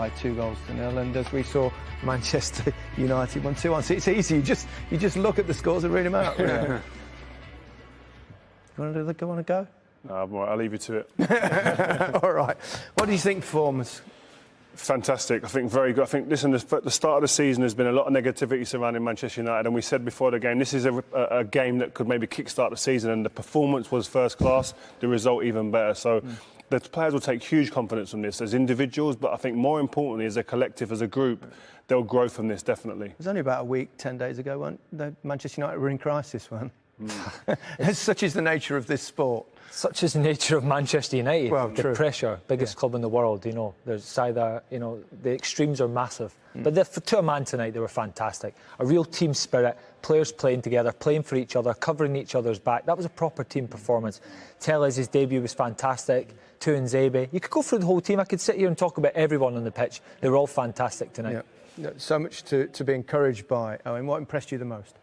by 2-0. And as we saw, Manchester United won 2-1. So it's easy. You just look at the scores and read them out. Yeah. You want to go? No, I'll leave you to it. All right. What do you think performance? Fantastic. I think very good. I think, listen, the start of the season has been a lot of negativity surrounding Manchester United, and we said before the game, this is a game that could maybe kick-start the season, and the performance was first class, the result even better. So the players will take huge confidence from this as individuals, but I think more importantly as a collective, as a group, they'll grow from this, definitely. It was only about a week, 10 days ago, when the Manchester United were in crisis, weren't Such is the nature of this sport. Such is the nature of Manchester United. Well, the true. Pressure, biggest club in the world, you know. There's either, you know, the extremes are massive. But to a man tonight, they were fantastic. A real team spirit, players playing together, playing for each other, covering each other's back. That was a proper team performance. Tellez's debut was fantastic. Tuanzebe. You could go through the whole team. I could sit here and talk about everyone on the pitch. They were all fantastic tonight. Yeah. So much to be encouraged by. Owen, what impressed you the most?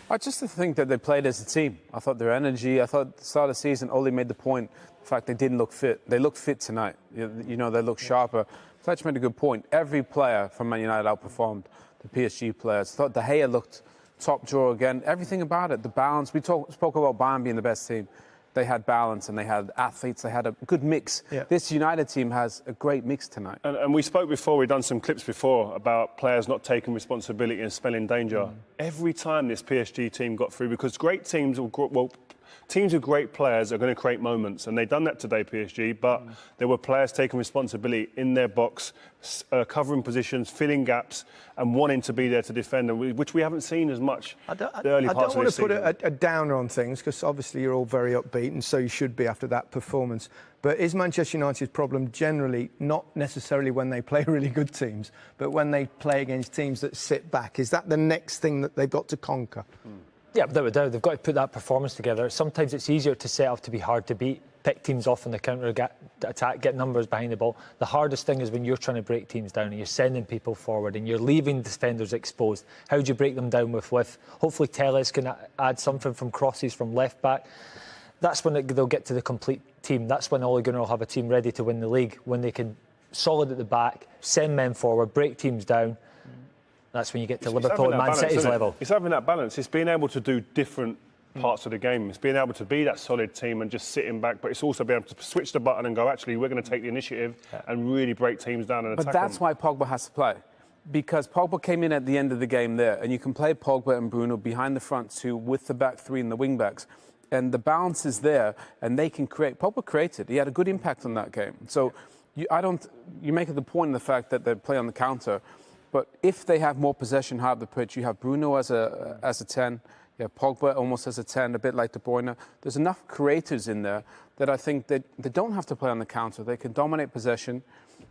I just think that they played as a team. I thought their energy, I thought at the start of the season, Ole made the point, the fact they didn't look fit. They looked fit tonight. You know, they looked sharper. Fletch made a good point. Every player from Man United outperformed the PSG players. I thought De Gea looked top drawer again. Everything about it, the balance. We spoke about Bayern being the best team. They had balance and they had athletes. They had a good mix. Yeah. This United team has a great mix tonight. And we spoke before, we've done some clips before about players not taking responsibility and spelling danger. Every time this PSG team got through, because great teams teams with great players are going to create moments, and they've done that today, PSG, but there were players taking responsibility in their box, covering positions, filling gaps, and wanting to be there to defend, which we haven't seen as much the early parts of the season. I don't want to put a downer on things, because obviously you're all very upbeat, and so you should be after that performance. But is Manchester United's problem generally not necessarily when they play really good teams, but when they play against teams that sit back? Is that the next thing that they've got to conquer? Yeah, without a doubt, they've got to put that performance together. Sometimes it's easier to set up to be hard to beat, pick teams off in the counter-attack, get numbers behind the ball. The hardest thing is when you're trying to break teams down and you're sending people forward and you're leaving defenders exposed. How do you break them down with width? Hopefully Tellez can add something from crosses from left-back. That's when they'll get to the complete team. That's when Ole Gunnar will have a team ready to win the league, when they can solid at the back, send men forward, break teams down. That's when you get to Liverpool and Man City's level. It's having that balance. It's being able to do different parts of the game. It's being able to be that solid team and just sitting back, but it's also being able to switch the button and go, actually, we're going to take the initiative and really break teams down and attack them. But that's why Pogba has to play. Because Pogba came in at the end of the game there, and you can play Pogba and Bruno behind the front two with the back three and the wing backs. And the balance is there, and they can create. Pogba created. He had a good impact on that game. So you make the point in the fact that they play on the counter. But if they have more possession high up the pitch, you have Bruno as a 10, you have Pogba almost as a 10, a bit like De Bruyne. There's enough creators in there that I think that they don't have to play on the counter. They can dominate possession,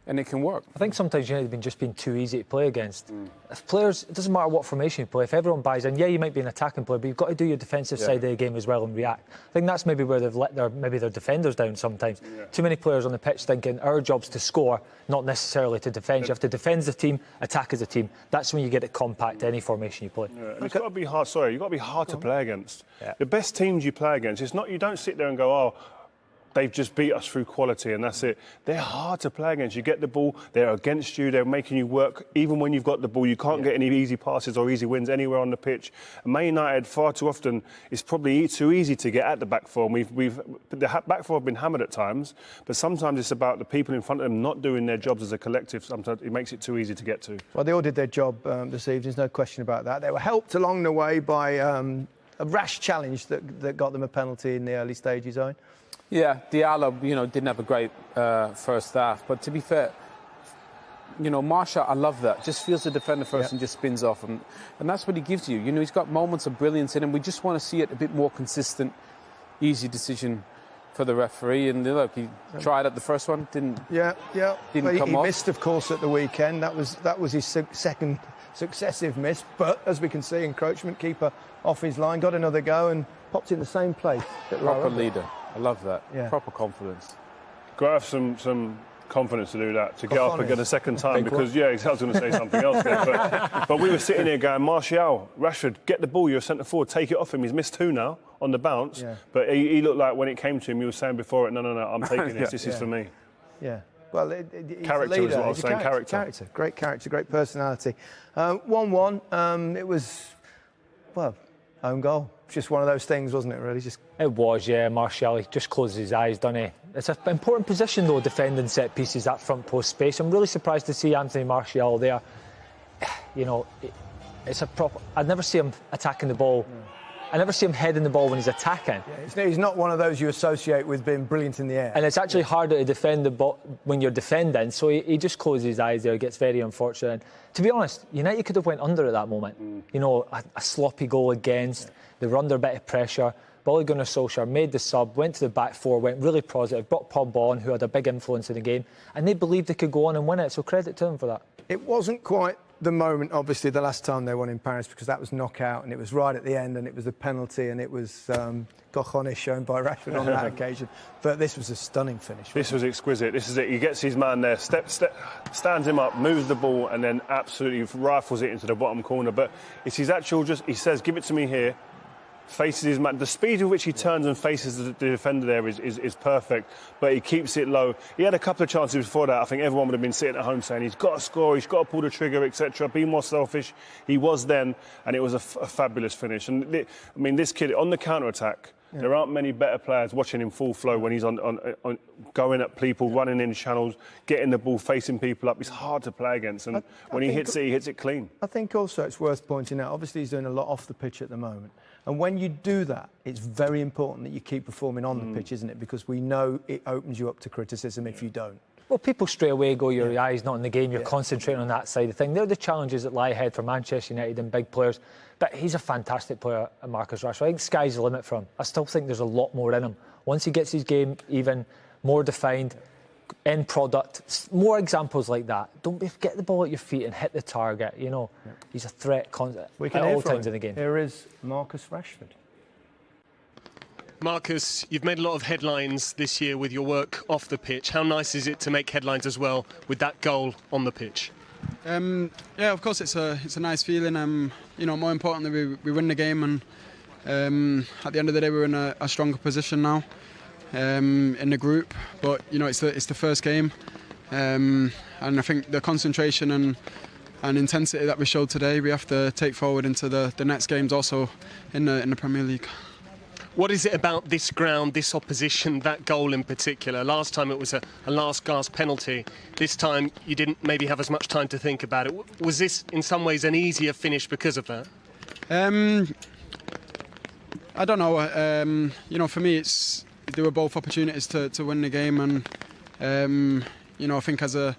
and it can work. I think sometimes United have just been too easy to play against. If players, it doesn't matter what formation you play, if everyone buys in, yeah, you might be an attacking player, but you've got to do your defensive side of the game as well and react. I think that's maybe where they've let their defenders down sometimes. Too many players on the pitch thinking our job's to score, not necessarily to defend. You have to defend as a team, attack as a team. That's when you get it compact, any formation you play. And it's got to be hard. You've got to be hard to play against. The best teams you play against, it's not. You don't sit there and go, oh, they've just beat us through quality and that's it. They're hard to play against. You get the ball, they're against you, they're making you work. Even when you've got the ball, you can't get any easy passes or easy wins anywhere on the pitch. And Man United, far too often, it's probably too easy to get at the back four. The back four have been hammered at times, but sometimes it's about the people in front of them not doing their jobs as a collective. Sometimes it makes it too easy to get to. Well, they all did their job this evening, there's no question about that. They were helped along the way by a rash challenge that got them a penalty in the early stages, Owen. Yeah, Diallo, didn't have a great first half. But to be fair, Marshall, I love that. Just feels the defender first and just spins off. And that's what he gives you. He's got moments of brilliance in him. We just want to see it a bit more consistent, easy decision for the referee. And look, he tried at the first one, didn't come off. He missed, of course, at the weekend. That was his second successive miss. But as we can see, encroachment, keeper off his line, got another go and popped in the same place. Proper leader. I love that. Yeah. Proper confidence. Got to have some confidence to do that, to get up again a second time, because, I was going to say something else there. But we were sitting here going, Martial, Rashford, get the ball, you're a centre-forward, take it off him. He's missed 2 now on the bounce. Yeah. But he looked like when it came to him, he was saying before it, no, I'm taking this, this is for me. Yeah. Well, he's character a leader. is what I was saying. Character. Great character, great personality. 1-1. It was, well, own goal. Just one of those things, wasn't it, really? It was, yeah. Martial, he just closes his eyes, doesn't he? It's an important position, though, defending set pieces, that front post space. I'm really surprised to see Anthony Martial there. You know, it's a proper... I'd never see him attacking the ball. I never see him heading the ball when he's attacking. Yeah, he's not one of those you associate with being brilliant in the air. And it's actually harder to defend the ball when you're defending, so he just closes his eyes there. It gets very unfortunate. And to be honest, United could have went under at that moment. You know, a sloppy goal against. They were under a bit of pressure. Ole Gunnar Solskjaer made the sub, went to the back four, went really positive, brought Pogba on, who had a big influence in the game, and they believed they could go on and win it, so credit to them for that. It wasn't quite the moment, obviously, the last time they won in Paris, because that was knockout, and it was right at the end, and it was a penalty, and it was cojones shown by Rashford on that occasion. But this was a stunning finish. This was exquisite. This is it. He gets his man there, stands him up, moves the ball, and then absolutely rifles it into the bottom corner. But it's his actual he says, give it to me here. Faces his man. The speed with which he turns and faces the defender there is perfect, but he keeps it low. He had a couple of chances before that. I think everyone would have been sitting at home saying he's got to score, he's got to pull the trigger, etc. Be more selfish. He was then, and it was a fabulous finish. And I mean, this kid on the counter attack. Yeah. There aren't many better players watching him full flow when he's on going at people, running in channels, getting the ball, facing people up. He's hard to play against, and when he hits it clean. I think also it's worth pointing out, obviously he's doing a lot off the pitch at the moment. And when you do that, it's very important that you keep performing on the pitch, isn't it? Because we know it opens you up to criticism if you don't. Well, people straight away go, your eye's not in the game, you're concentrating on that side of thing. They're the challenges that lie ahead for Manchester United and big players. But he's a fantastic player, Marcus Rashford. I think sky's the limit for him. I still think there's a lot more in him. Once he gets his game even more defined, end product, more examples like that. Don't get the ball at your feet and hit the target, you know. He's a threat at all times in the game. Here is Marcus Rashford. Marcus, you've made a lot of headlines this year with your work off the pitch. How nice is it to make headlines as well with that goal on the pitch? Yeah, of course it's a nice feeling. You know, more importantly, we win the game, and at the end of the day, we're in a stronger position now in the group. But you know, it's the first game, and I think the concentration and intensity that we showed today, we have to take forward into the next games also in the Premier League. What is it about this ground, this opposition, that goal in particular? Last time it was a last-gasp penalty. This time you didn't maybe have as much time to think about it. Was this in some ways an easier finish because of that? I don't know. You know, for me, they were both opportunities to win the game, and you know, I think as a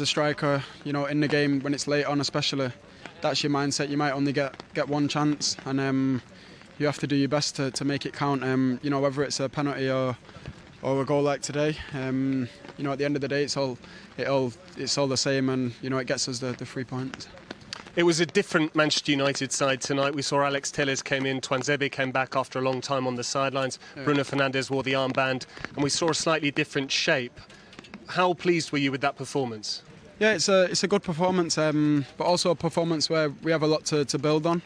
striker, you know, in the game when it's late on, especially, that's your mindset. You might only get one chance, and you have to do your best to make it count. You know, whether it's a penalty or a goal like today. You know, at the end of the day, it's all the same, and you know, it gets us the 3 points. It was a different Manchester United side tonight. We saw Alex Telles came in, Tuanzebe came back after a long time on the sidelines. Bruno Fernandes wore the armband, and we saw a slightly different shape. How pleased were you with that performance? Yeah, it's a good performance, but also a performance where we have a lot to build on.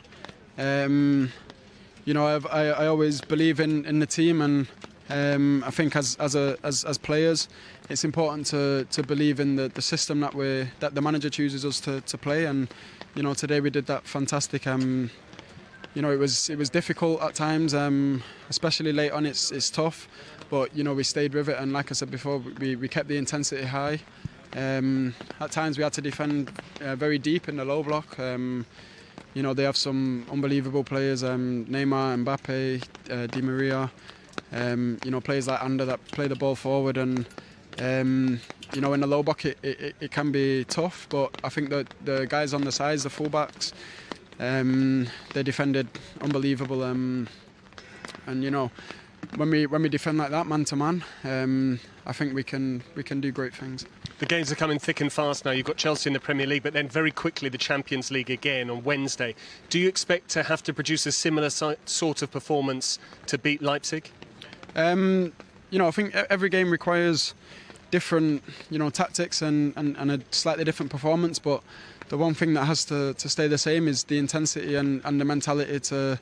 You know, I always believe in the team, and I think as players, it's important to believe in the system that the manager chooses us to play. And you know, today we did that fantastic. You know, it was difficult at times, especially late on. It's tough, but you know, we stayed with it. And like I said before, we kept the intensity high. At times we had to defend very deep in the low block. You know, they have some unbelievable players, Neymar, Mbappe, Di Maria, you know, players like Ander that play the ball forward, and you know, in the low block it can be tough, but I think that the guys on the sides, the fullbacks, they defended unbelievable, and you know, when we defend like that, man to man, I think we can do great things. The games are coming thick and fast now. You've got Chelsea in the Premier League, but then very quickly the Champions League again on Wednesday. Do you expect to have to produce a similar sort of performance to beat Leipzig? You know, I think every game requires different, you know, tactics and a slightly different performance, but the one thing that has to stay the same is the intensity and the mentality to,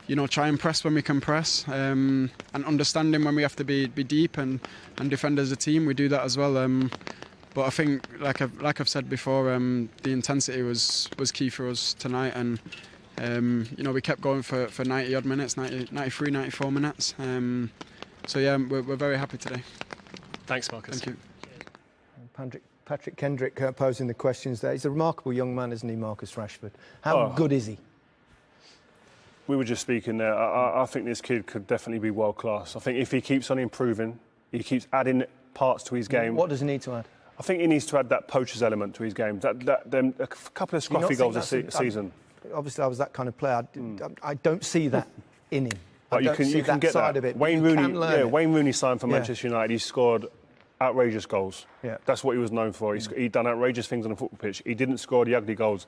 you know, try and press when we can press, and understanding when we have to be deep and defend as a team. We do that as well. But I think, like I've said before, the intensity was key for us tonight, and you know, we kept going for 90 odd minutes, 93, 94 minutes. So yeah, we're very happy today. Thanks, Marcus. Thank you. Patrick Kendrick posing the questions there. He's a remarkable young man, isn't he, Marcus Rashford? How good is he? We were just speaking there. I think this kid could definitely be world class. I think if he keeps on improving, he keeps adding parts to his game. What does he need to add? I think he needs to add that poacher's element to his game. A couple of scruffy goals a season. Obviously, I was that kind of player. I don't see that in him. But you can get that. Of it. Wayne Rooney signed for Manchester United. He scored outrageous goals. Yeah. That's what he was known for. He'd done outrageous things on the football pitch. He didn't score the ugly goals.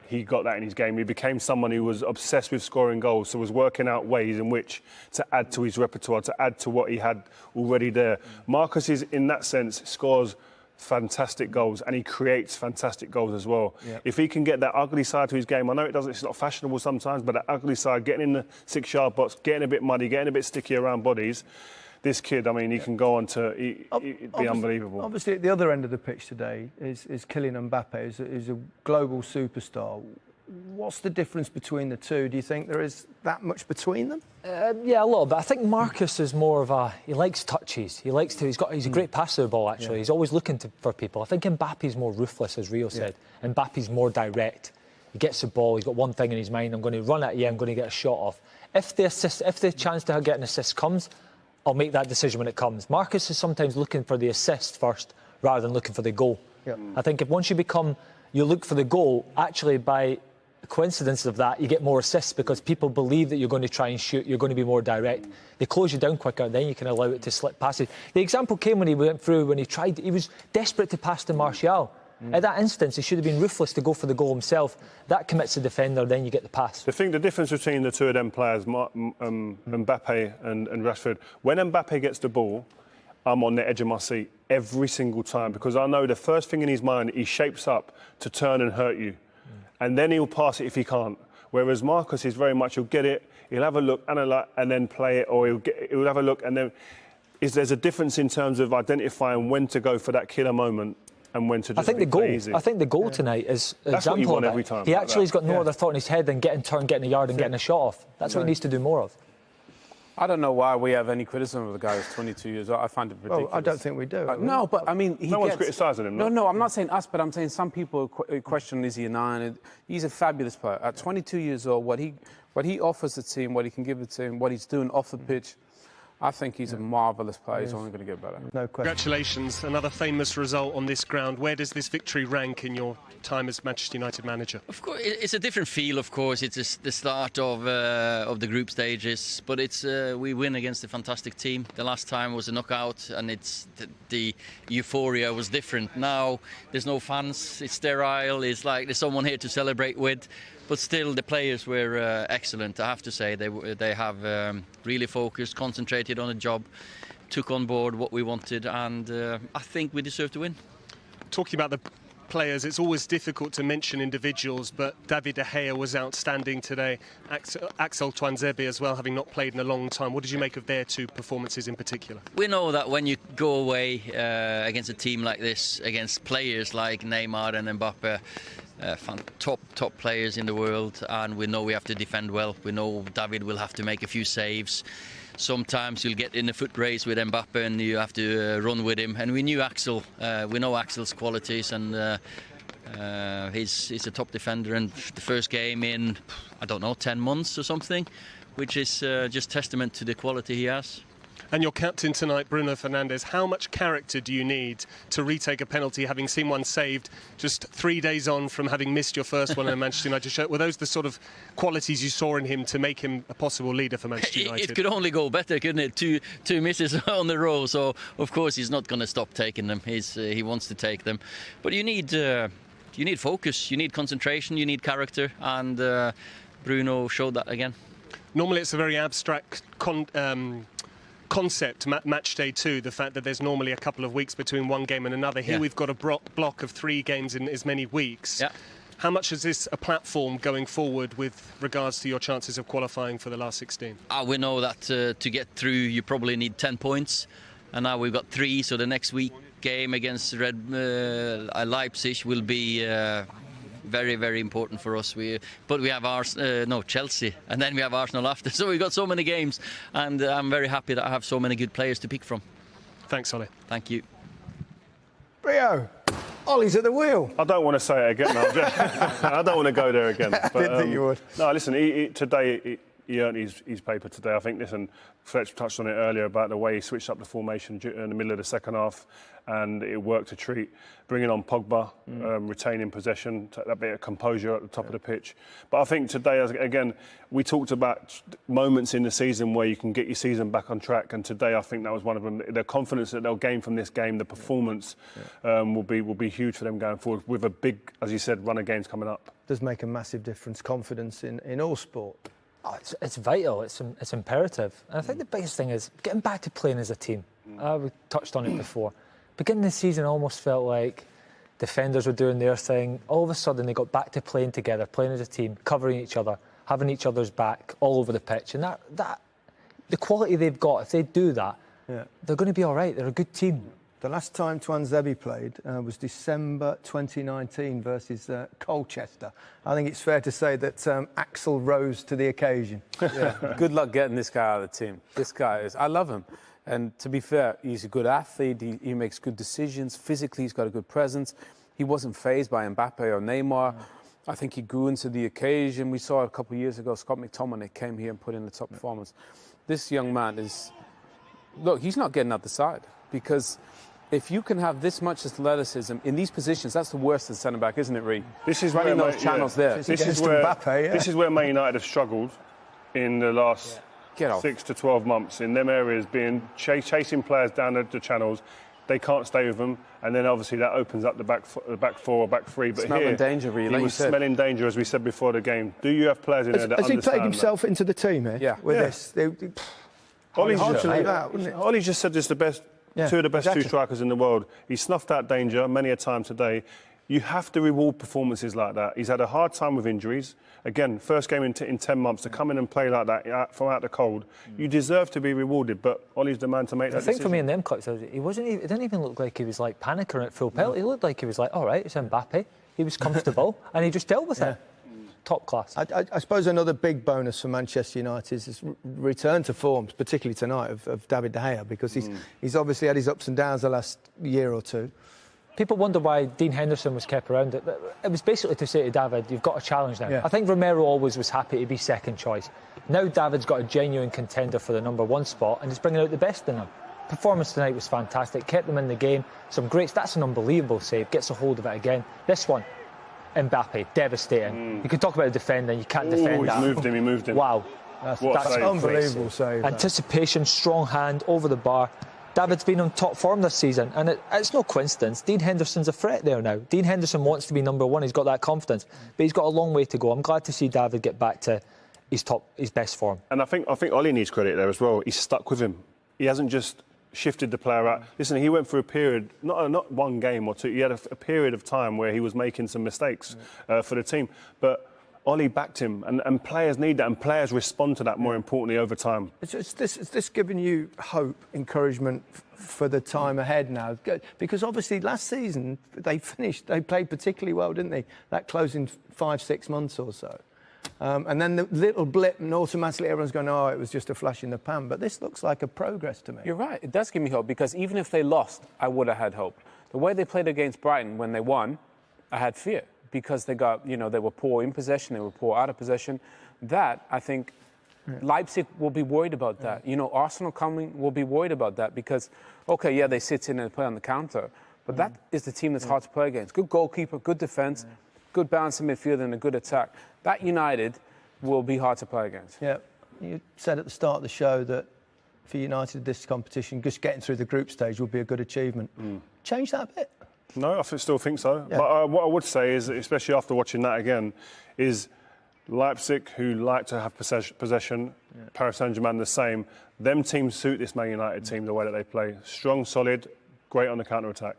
He got that in his game. He became someone who was obsessed with scoring goals, so was working out ways in which to add to his repertoire, to add to what he had already there. Marcus is, in that sense, scores fantastic goals, and he creates fantastic goals as well. Yep. If he can get that ugly side to his game, I know it's not fashionable sometimes, but that ugly side, getting in the 6-yard box, getting a bit muddy, getting a bit sticky around bodies, this kid, I mean, he can go on to be unbelievable. Obviously, at the other end of the pitch today is Kylian Mbappe, is a global superstar. What's the difference between the two? Do you think there is that much between them? Yeah, a little bit. I think Marcus is more of he likes touches. He's a great passer of the ball, actually. Yeah. He's always looking for people. I think Mbappe's more ruthless, as Rio said. Yeah. Mbappe's more direct. He gets the ball, he's got one thing in his mind: I'm going to run at you, I'm going to get a shot off. If the chance to get an assist comes, I'll make that decision when it comes. Marcus is sometimes looking for the assist first rather than looking for the goal. Yeah. I think if once you look for the goal, actually by coincidence of that, you get more assists because people believe that you're going to try and shoot, you're going to be more direct. They close you down quicker, then you can allow it to slip passes. The example came when he went through, he was desperate to pass to Martial. At that instance, he should have been ruthless to go for the goal himself. That commits the defender, then you get the pass. The difference between the two of them players, Mbappe and Rashford, when Mbappe gets the ball, I'm on the edge of my seat every single time, because I know the first thing in his mind, he shapes up to turn and hurt you. And then he'll pass it if he can't. Whereas Marcus is very much, he'll get it, he'll have a look, and then play it, or he'll have a look, and then there's a difference in terms of identifying when to go for that killer moment and when to just play easy. I think the goal tonight is an That's example what you want of every time. He actually has got no other thought in his head than getting a yard and getting a shot off. That's what he needs to do more of. I don't know why we have any criticism of the guy who's 22 years old. I find it ridiculous. Well, I don't think we do. No, but I mean, no one's criticising him. No, I'm not saying us, but I'm saying some people question, is he a 9? He's a fabulous player. At 22 years old, what he offers the team, what he can give the team, what he's doing off the pitch, I think he's a marvellous player. He's only going to get better. No question. Congratulations. Another famous result on this ground. Where does this victory rank in your time as Manchester United manager? Of course, it's a different feel, of course. It's the start of the group stages, but we win against a fantastic team. The last time was a knockout, and the euphoria was different. Now there's no fans, it's sterile, it's like there's someone here to celebrate with. But still, the players were excellent, I have to say. They have really focused, concentrated on the job, took on board what we wanted, and I think we deserve to win. Talking about the players, it's always difficult to mention individuals, but David De Gea was outstanding today. Axel Tuanzebe as well, having not played in a long time. What did you make of their two performances in particular? We know that when you go away against a team like this, against players like Neymar and Mbappe, top players in the world, and we know we have to defend well. We know David will have to make a few saves. Sometimes you'll get in a foot race with Mbappe and you have to run with him. And we knew Axel. We know Axel's qualities, and he's a top defender. And the first game in, I don't know, 10 months or something, which is just testament to the quality he has. And your captain tonight, Bruno Fernandes, how much character do you need to retake a penalty, having seen one saved just 3 days on from having missed your first one in a Manchester United shirt? Were those the sort of qualities you saw in him to make him a possible leader for Manchester United? It could only go better, couldn't it? Two misses on the row, so of course he's not going to stop taking them. He wants to take them. But you need focus, you need concentration, you need character, and Bruno showed that again. Normally it's a very abstract concept, match day 2, the fact that there's normally a couple of weeks between one game and another. Here we've got a block of 3 games in as many weeks. Yeah. How much is this a platform going forward with regards to your chances of qualifying for the last 16? We know that to get through you probably need 10 points, and now we've got 3, so the next week game against Leipzig will be very, very important for us. But we have Chelsea, and then we have Arsenal after. So we've got so many games, and I'm very happy that I have so many good players to pick from. Thanks, Ole. Thank you. Rio, Ollie's at the wheel. I don't want to say it again. I don't want to go there again. But, I didn't think you would. No, listen, today he earned his paper today. I think, listen, Fletch touched on it earlier about the way he switched up the formation in the middle of the second half, and it worked a treat. Bringing on Pogba, retaining possession, that bit of composure at the top of the pitch. But I think today, again, we talked about moments in the season where you can get your season back on track, and today I think that was one of them. The confidence that they'll gain from this game, the performance, will be huge for them going forward, with a big, as you said, run of games coming up. Does make a massive difference, confidence in all sport. Oh, it's vital, it's imperative. And I think the biggest thing is getting back to playing as a team. We touched on it before. Beginning of the season, I almost felt like defenders were doing their thing. All of a sudden, they got back to playing together, playing as a team, covering each other, having each other's back all over the pitch. And that the quality they've got, if they do that, they're going to be all right. They're a good team. The last time Twanzebe played was December 2019 versus Colchester. I think it's fair to say that Axel rose to the occasion. Yeah. Good luck getting this guy out of the team. This guy I love him. And to be fair, he's a good athlete. He makes good decisions. Physically, he's got a good presence. He wasn't fazed by Mbappe or Neymar. I think he grew into the occasion. We saw it a couple of years ago, Scott McTominay came here and put in the top performance. This young man look, he's not getting out the side, because if you can have this much athleticism in these positions, that's the worst in centre-back, isn't it, Ree? This is running those channels there. This is where Man United have struggled in the last 6 to 12 months, in them areas, being chasing players down the channels. They can't stay with them, and then obviously that opens up the back four or back three. But smelling danger, really. He was smelling danger, as we said before the game. Do you have players in there that understand Has he played himself into the team here? Yeah. With this? Ollie's just said this the best. Two of the best two strikers in the world. He snuffed out danger many a time today. You have to reward performances like that. He's had a hard time with injuries. Again, first game in 10 months, to come in and play like that from out the cold, you deserve to be rewarded, but Ollie's the man to make that decision. I think for me in them clips, it didn't even look like he was like panicking at full pelt. He looked like he was like, all right, it's Mbappe. He was comfortable and he just dealt with it. Top class. I suppose another big bonus for Manchester United is his return to form, particularly tonight, of David De Gea, because he's obviously had his ups and downs the last year or two. People wonder why Dean Henderson was kept around. It was basically to say to David, you've got a challenge now. I think Romero always was happy to be second choice. Now David's got a genuine contender for the #1 spot, and he's bringing out the best in him. Performance tonight was fantastic, kept them in the game. That's an unbelievable save, gets a hold of it again. This one, Mbappe, devastating. You can talk about defending, you can't defend that. He moved him. Wow. That's unbelievable save. Anticipation, strong hand, over the bar. David's been on top form this season, and it's no coincidence. Dean Henderson's a threat there now. Dean Henderson wants to be #1. He's got that confidence, but he's got a long way to go. I'm glad to see David get back to his best form. And I think Ollie needs credit there as well. He's stuck with him. He hasn't just shifted the player out. Listen, he went through a period, not one game or two. He had a period of time where he was making some mistakes for the team, but Ollie backed him, and players need that, and players respond to that, more importantly, over time. Is this giving you hope, encouragement for the time ahead now? Because obviously last season they played particularly well, didn't they? That closing 5-6 months or so. And then the little blip, and automatically everyone's going, oh, it was just a flash in the pan. But this looks like a progress to me. You're right. It does give me hope, because even if they lost, I would have had hope. The way they played against Brighton when they won, I had fear, because they got, they were poor in possession, they were poor out of possession. That, I think, Leipzig will be worried about that. Arsenal coming will be worried about that, because, they sit in and play on the counter, but that is the team that's hard to play against. Good goalkeeper, good defence, good balance in midfield and a good attack. That United will be hard to play against. Yeah, you said at the start of the show that for United, this competition, just getting through the group stage would be a good achievement. Change that a bit? No, I still think so. Yeah. But what I would say is, especially after watching that again, is Leipzig, who like to have possession, Paris Saint-Germain the same, them teams suit this Man United team the way that they play. Strong, solid, great on the counter-attack.